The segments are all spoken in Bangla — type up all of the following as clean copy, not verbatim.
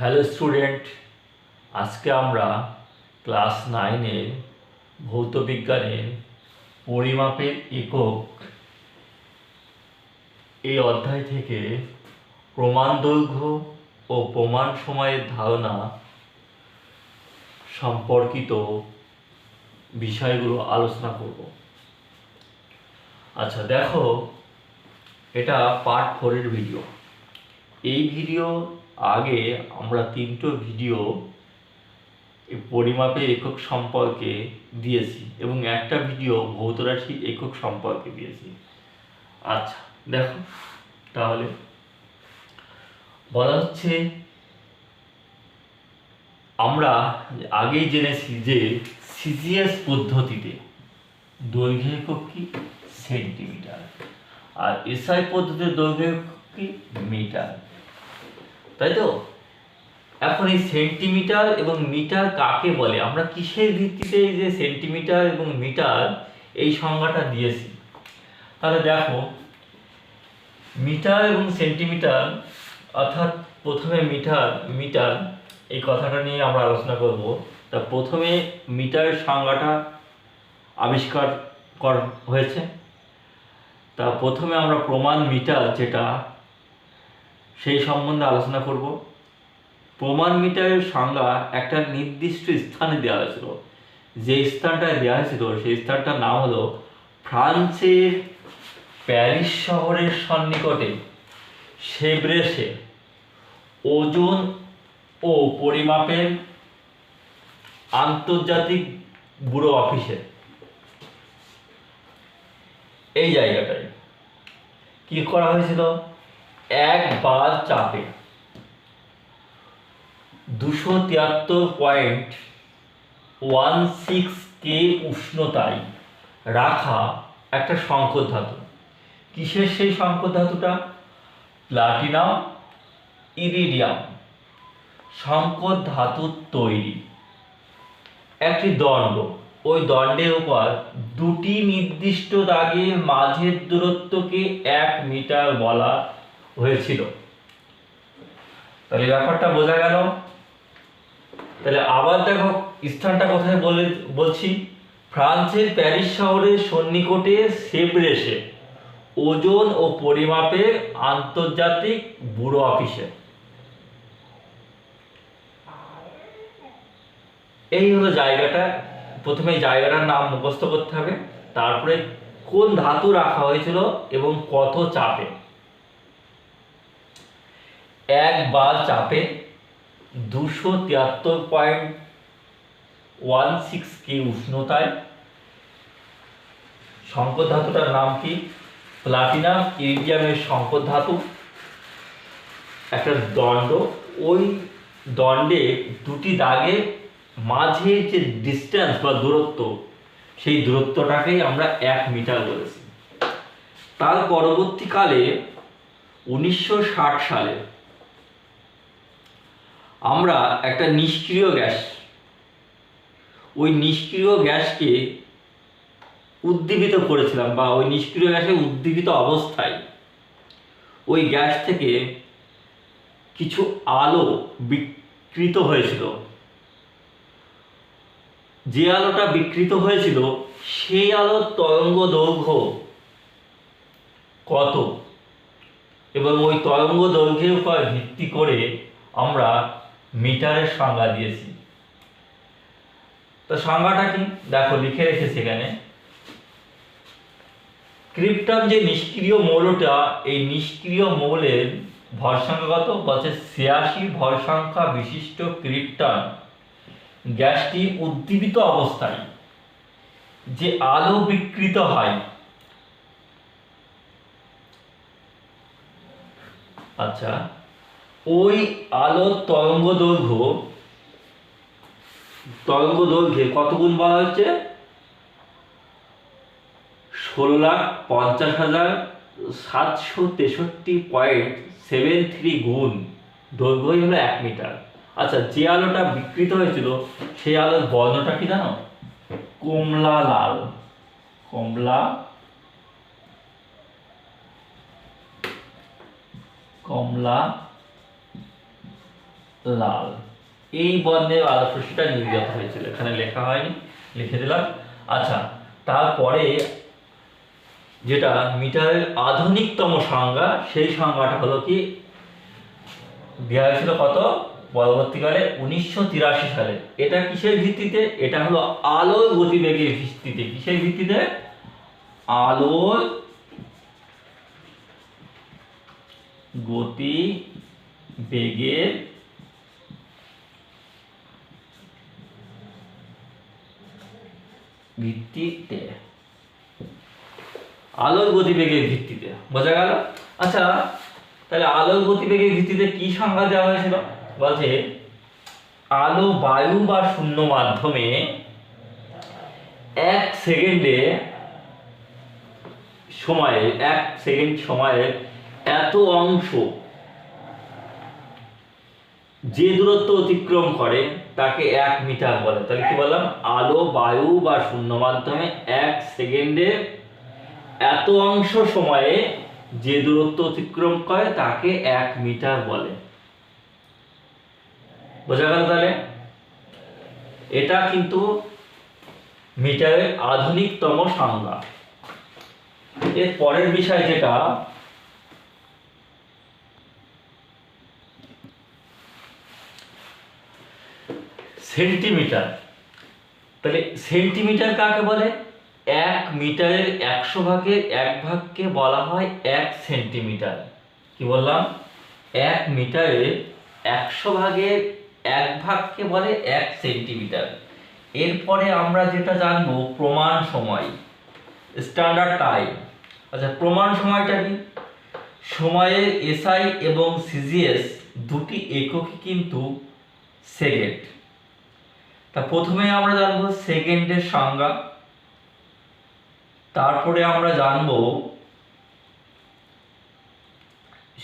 হ্যালো স্টুডেন্ট, আজকে আমরা ক্লাস 9-এর ভৌত বিজ্ঞানের পরিমাপের একক এই অধ্যায় থেকে প্রমাণ দৈর্ঘ্য ও প্রমাণ সময়ের ধারণা সম্পর্কিত বিষয়গুলো আলোচনা করব। আচ্ছা দেখো, এটা পার্ট 4-এর ভিডিও। এই ভিডিও আগে আমরা 3টো ভিডিও পরিমাপের একক সম্পর্কে দিয়েছি এবং একটা ভিডিও ভৌত রাশির একক সম্পর্কে দিয়েছি। আচ্ছা দেখো, তাহলে বলা হচ্ছে আমরা আগেই জেনেছি যে সিজিএস পদ্ধতিতে দৈর্ঘ্য একক কি সেন্টিমিটার, আর এসআই পদ্ধতির দৈর্ঘ্য একক কি মিটার, তাই তো? এখন এই সেন্টিমিটার এবং মিটার কাকে বলে, আমরা কিসের ভিত্তিতে এই যে সেন্টিমিটার এবং মিটার এই সংজ্ঞাটা দিয়েছি? তাহলে দেখো, মিটার এবং সেন্টিমিটার, অর্থাৎ প্রথমে মিটার এই কথাটা নিয়ে আমরা আলোচনা করব। তা প্রথমে মিটারের সংজ্ঞাটা আবিষ্কার হয়েছে। তা প্রথমে আমরা প্রমাণ মিটার যেটা, সেই সম্বন্ধে আলোচনা করব। প্রমাণ মিটারের সংজ্ঞা একটা নির্দিষ্ট স্থানে দেওয়া হয়েছিল। যে স্থানটায় দেওয়া হয়েছিল সেই স্থানটার নাম হলো ফ্রান্সের প্যারিস শহরের সন্নিকটে সেব্রেসে ওজন ও পরিমাপের আন্তর্জাতিক ব্যুরো অফিসে। এই জায়গাটায় কি করা হয়েছিল? 1 বার চাপে 273.16 কে উষ্ণতায় রাখা একটা সংকর ধাতু। কিসের সেই সংকর ধাতুটা? প্লাটিনাম ইরিডিয়াম সংকর ধাতুর তৈরি একটি দণ্ড। ওই দণ্ডের উপর দুটি নির্দিষ্ট দাগের মাঝের দূরত্বকে 1 মিটার বলা হয়েছিল। তাহলে ব্যাপারটা বোঝা গেল। তাহলে আবার দেখো, স্থানটা কোথায় বলছি, ফ্রান্সের প্যারিস শহরের সন্নিকটে সেব্রেসে ওজন ও পরিমাপের আন্তর্জাতিক ব্যুরো অফিসে। এই হলো জায়গাটা। প্রথমে জায়গাটার নাম মুখস্থ করতে হবে, তারপরে কোন ধাতু রাখা হয়েছিল এবং কত চাপে। 1 বার চাপে 273.16 কে উষ্ণতায় সংকর ধাতুটার নাম কি? প্লাটিনাম ইরিডিয়ামের সংকর ধাতু। একটা দণ্ড, ওই দণ্ডে দুটি দাগে মাঝে যে ডিস্টেন্স বা দূরত্ব, সেই দূরত্বটাকেই আমরা 1 মিটার বলেছি। তার পরবর্তীকালে 1960 সালে আমরা একটা নিষ্ক্রিয় গ্যাস, ওই নিষ্ক্রিয় গ্যাসকে উদ্দীপিত করেছিলাম, বা ওই নিষ্ক্রিয় গ্যাসের উদ্দীপিত অবস্থায় ওই গ্যাস থেকে কিছু আলো বিকৃত হয়েছিল। যে আলোটা বিকৃত হয়েছিল সেই আলোর তরঙ্গ দৈর্ঘ্য কত, এবং ওই তরঙ্গ দৈর্ঘ্যের উপর ভিত্তি করে আমরা মিটারের সংজ্ঞা দিয়েছি। তো সংজ্ঞাটা কি দেখো, লিখে রেখেছি এখানে। ক্রিপ্টন যে নিষ্ক্রিয় মৌলটা, এই নিষ্ক্রিয় মৌলের ভর সংখ্যা কত? বলছে 86 ভর সংখ্যা বিশিষ্ট ক্রিপ্টন গ্যাসটি উদ্দীপিত অবস্থায় যে আলো বিকৃত হয়, আচ্ছা ওই আলোর তরঙ্গ দৈর্ঘ্যে কত গুণ বলা হচ্ছে? 16,763.73 গুণ দৈর্ঘ্যই হলো 1 মিটার। আচ্ছা, যে আলোটা বিকৃত হয়েছিল সেই আলোর বর্ণটা কি জানো? কমলা লাল। কমলা লাল, এই বর্ণের আলোক রশ্মিটা নির্গত হয়েছিল, এখানে লেখা হয়নি, লিখে দিলাম। আচ্ছা, তারপরে যেটা মিটারের আধুনিকতম সংজ্ঞা, সেই সংজ্ঞাটা হলো কি দেওয়া হয়েছিল কত পরবর্তীকালে 1983 সালে। এটা কিসের ভিত্তিতে? এটা হলো আলোর গতিবেগের ভিত্তিতে। কিসের ভিত্তিতে? আলোর গতিবেগের ভিত্তিতে, আলোর গতিবেগের ভিত্তিতে, বোঝা গেল? আচ্ছা, তাহলে আলোর গতিবেগের ভিত্তিতে কি সংজ্ঞা দেওয়া হয়েছিল? বলছে আলো বায়ু বা শূন্য মাধ্যমে 1 সেকেন্ডে সময়ে 1 সেকেন্ড সময়ে এত অংশ যে দূরত্ব অতিক্রম করে তাকে 1 মিটার বলে। তাহলে কি বললাম? আলো বায়ু বা শূন্য মাধ্যমে 1 সেকেন্ডে এত অংশ সময়ে যে দূরত্ব অতিক্রম করে তাকে 1 মিটার বলে। বোঝা গেল? তাহলে এটা কিন্তু মিটারের আধুনিকতম সংজ্ঞা। এর পরের বিষয় যেটা সেন্টিমিটার। তাহলে সেন্টিমিটার কাকে বলে? 1 মিটারের 100 ভাগের 1 ভাগকে বলা হয় 1 সেন্টিমিটার। কি বললাম? 1 মিটারের 100 ভাগের 1 ভাগকে বলে 1 সেন্টিমিটার। এরপরে আমরা যেটা জানবো প্রমাণ সময়, স্ট্যান্ডার্ড টাইম। আচ্ছা, প্রমাণ সময়টা কি? সময়ের এসআই এবং সিজিএস দুটি এককই কিন্তু সেকেন্ড। তা প্রথমে আমরা জানবো সেকেন্ডের সংজ্ঞা, তারপরে আমরা জানবো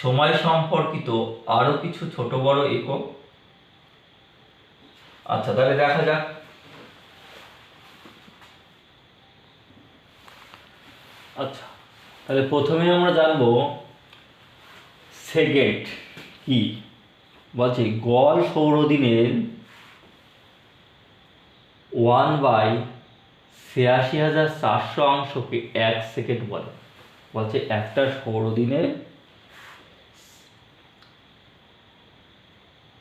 সময় সম্পর্কিত আরো কিছু ছোট বড় একক। আচ্ছা, তাহলে দেখা যাক। আচ্ছা, তাহলে প্রথমে আমরা জানবো সেকেন্ড কি। বলছে গড় সৌরদিনের 1/৮৬,৪০০ অংশকে 1 সেকেন্ড বলে। বলছে একটা সৌরদিনে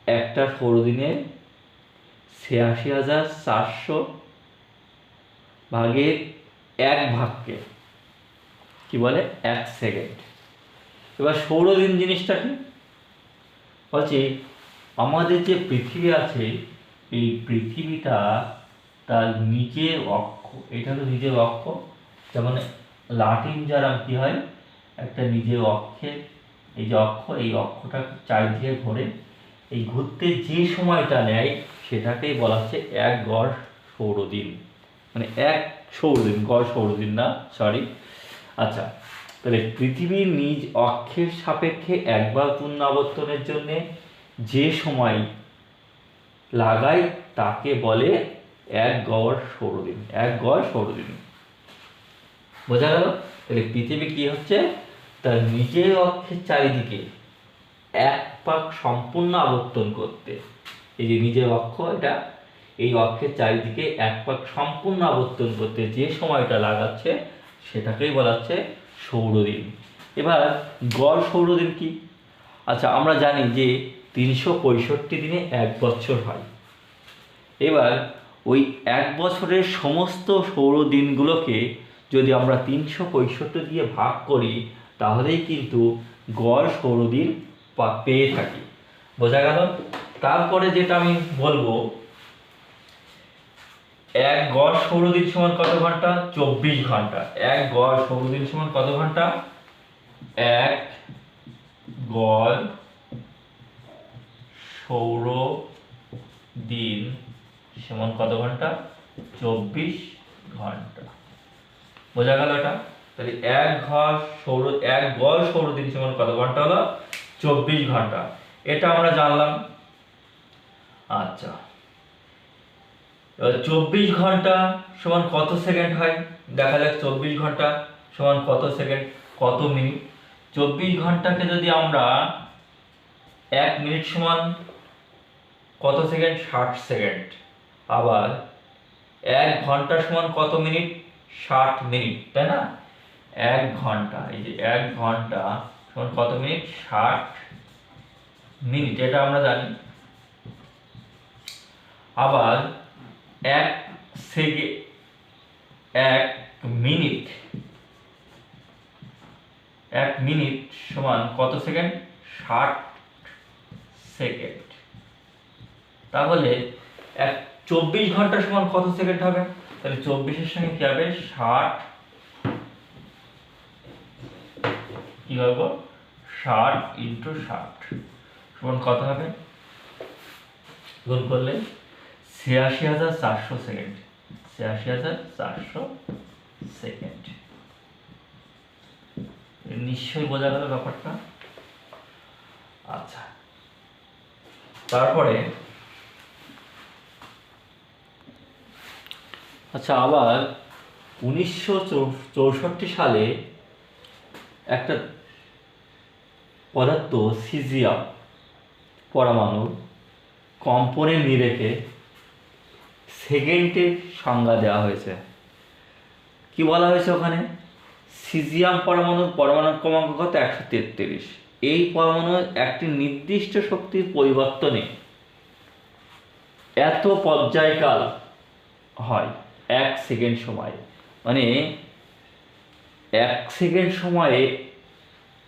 ৮৬,৪০০ ভাগের 1 ভাগকে কি বলে? 1 সেকেন্ড। এবার সৌরদিন জিনিসটা কি? বলছে আমাদের যে পৃথিবী আছে, এই পৃথিবীটা তার নিজের অক্ষ, এটা হলো নিজের অক্ষ। যেমন লাটিম জারাম কি হয়? একটা নিজের অক্ষের এই যে অক্ষ, এই অক্ষটা চারিদিকে ঘোরে, এই ঘুরতে যে সময়টা নেয় সেটাকেই বলা হচ্ছে 1 গড় সৌরদিন। মানে 1 সৌরদিন, গড় সৌরদিন না, সরি। আচ্ছা, তাহলে পৃথিবীর নিজ অক্ষের সাপেক্ষে একবার পূর্ণাবর্তনের জন্য যে সময় লাগায় তাকে বলে 1 গড় সৌরদিন। 1 গড় সৌরদিন, বোঝা গেল? তাহলে পৃথিবী কি হচ্ছে? তার নিজের অক্ষের চারিদিকে 1 পাক সম্পূর্ণ আবর্তন করতে, এই যে নিজের অক্ষ, এটা এই অক্ষের চারিদিকে 1 পাক সম্পূর্ণ আবর্তন করতে যে সময়টা লাগাচ্ছে সেটাকেই বলা হচ্ছে সৌরদিন। এবার গড় সৌরদিন কি? আচ্ছা, আমরা জানি যে 365 দিনে 1 বছর হয়। এবার ওই 1 বছরের সমস্ত সৌরদিনগুলোকে যদি আমরা 365 দিয়ে ভাগ করি তাহলেই কিন্তু গড় সৌরদিন পেয়ে থাকি। বোঝা গেল? তারপরে যেটা আমি বলবো, 1 গড় সৌরদিন সমান কত ঘন্টা? 24 ঘন্টা। 1 গড় সৌরদিন সমান কত ঘন্টা? 1 গড় সৌরদিন সমান কত ঘন্টা? 24 ঘন্টা। বোঝা গেল এটা? তাহলে 1 গড় সৌরদিন সমান কত ঘন্টা হলো? 24 ঘন্টা। এটা আমরা জানলাম। আচ্ছা, এবার 24 ঘন্টা সমান কত সেকেন্ড হয়? দেখা যাক 24 ঘন্টা সমান কত সেকেন্ড, কত মিনিট। 24 ঘন্টাকে যদি আমরা 1 মিনিট সমান কত সেকেন্ড? 60 সেকেন্ড। আবার 1 ঘন্টা সমান কত মিনিট? 60 মিনিট, তাই না? 1 ঘন্টা, এই যে 1 ঘন্টা সমান কত মিনিট? 60 মিনিট, এটা আমরা জানি। আবার 1 মিনিট 1 মিনিট সমান কত সেকেন্ড? 60 সেকেন্ড। তাহলে 24 ঘন্টা সমান কত সেকেন্ড হবে? তাহলে 24-এর সঙ্গে কি হবে? 60, কি হবে? 60 × 60 সমান কত হবে? গুণ করলে 86,400 সেকেন্ড। 86,400 সেকেন্ড। নিশ্চয়ই বোঝা গেল ব্যাপারটা। আচ্ছা, তারপরে আবার 1964 সালে একটা পদার্থ সিজিয়াম পরমাণুর কম্পনের নিরেখে সেকেন্ডের সংজ্ঞা দেওয়া হয়েছে। কি বলা হয়েছে ওখানে? সিজিয়াম পরমাণুর ক্রমাঙ্ক কত? 133। এই পরমাণুর একটি নির্দিষ্ট শক্তির পরিবর্তনে এত পর্যায়কাল হয় 1 সেকেন্ড সময়ে। মানে 1 সেকেন্ড সময়ে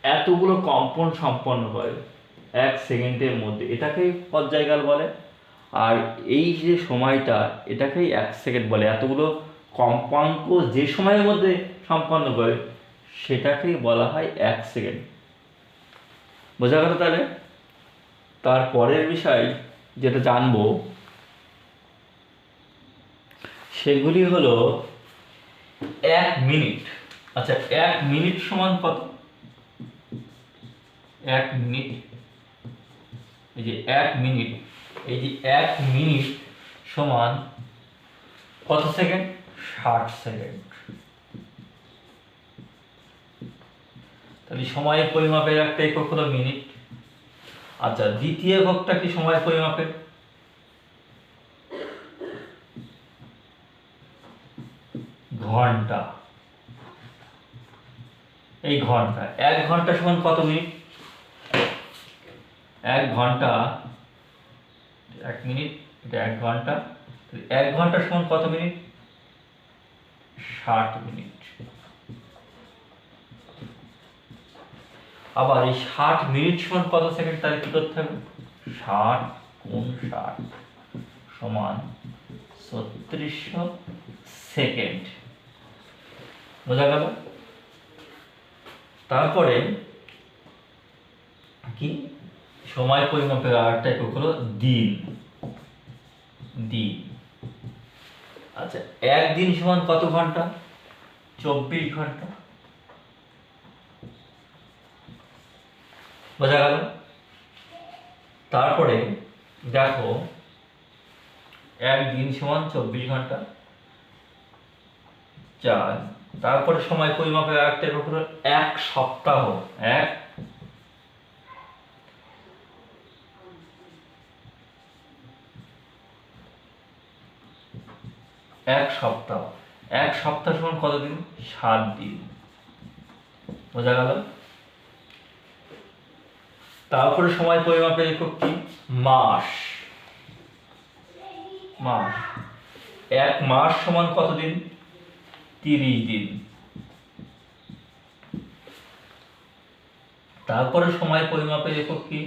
এতগুলো কম্পন সম্পন্ন হয় 1 সেকেন্ডের মধ্যে, এটাকেই পর্যায়কাল বলে। আর এই যে সময়টা, এটাকেই 1 সেকেন্ড বলে। এতগুলো কম্পাঙ্ক যে সময়ের মধ্যে সম্পন্ন করে সেটাকেই বলা হয় 1 সেকেন্ড। বোঝা গেল? তাহলে তারপরের বিষয় যেটা জানবো সেগুলি হলো 1 মিনিট। আচ্ছা, 1 মিনিট সমান কত? 1 মিনিট, এই যে 1 মিনিট, এই যে 1 মিনিট সমান কত সেকেন্ড? 60 সেকেন্ড। তাহলে সময়ের পরিমাপের একটা একক হলো মিনিট। আচ্ছা, দ্বিতীয় এককটা কি সময় পরিমাপের? ঘন্টা। এই ঘন্টা, 1 ঘন্টা সমান কত মিনিট? 1 ঘন্টা, 1 মিনিট, এটা 1 ঘন্টা। 1 ঘন্টা সমান কত মিনিট? 60 মিনিট। আবার এই 60 মিনিট সমান কত সেকেন্ড? তাহলে কি করতে হবে? 60 × 60 সমান 3600 সেকেন্ড। বোঝা গেল? তারপরে কি সময় পরিমাপের আরেকটা একক হলো দিন। দিন। আচ্ছা, 1 দিন সমান কত ঘন্টা? 24 ঘন্টা। বোঝা গেল? তারপরে দেখো, 1 দিন সমান 24 ঘন্টা। 4, তারপরে সময় পরিমাপের আরেকটা একক হলো 1 সপ্তাহ। 1 সপ্তাহ। 1 সপ্তাহ সমান কত দিন? 7 দিন। বোঝা গেল? তারপরে সময় পরিমাপের একক কি? মাস। মাস। 1 মাস সমান কত দিন? 30 দিন। তারপরে সময় পরিমাপের একক কি?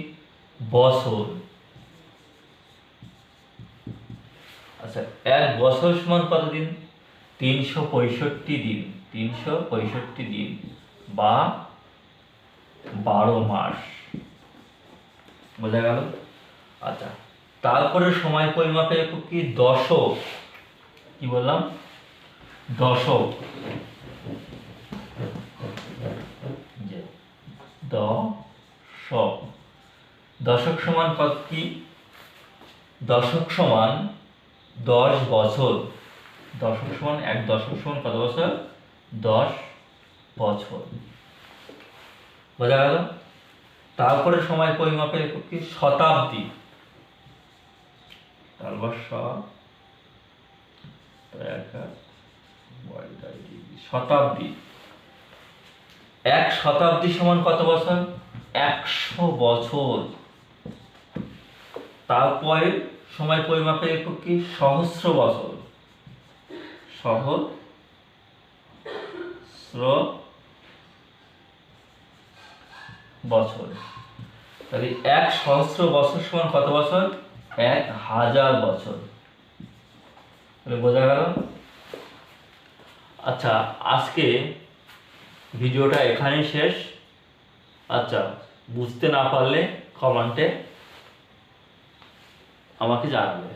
বছর। আচ্ছা, 1 বছর সমান কত দিন? 365 দিন। 365 দিন বা 12 মাস। বোঝা গেল? আচ্ছা, তারপরে সময় পরিমাপের একক কি? দশক। কি বললাম? দশক। দশক। দশক সমান কত? কি? দশক সমান 10 বছর। দশক সমান 1 দশক সমান কত বছর? 10 বছর। বোঝা গেল? তারপরে সময় পরিমাপের একক কি? শতাব্দী। তারপর শতাব্দী। 1 শতাব্দী সমান কত বছর? 100 বছর। তারপরে সময় পরিমাপের একক কি? সহস্র বছর। সহস্র বছর। তাহলে 1 সহস্র বছর সমান কত বছর? 1000 বছর। তাহলে বোঝা গেল। আচ্ছা, আজকে ভিডিওটা এখানেই শেষ। আচ্ছা, বুঝতে না পারলে কমেন্টে আমাকে জানাবে।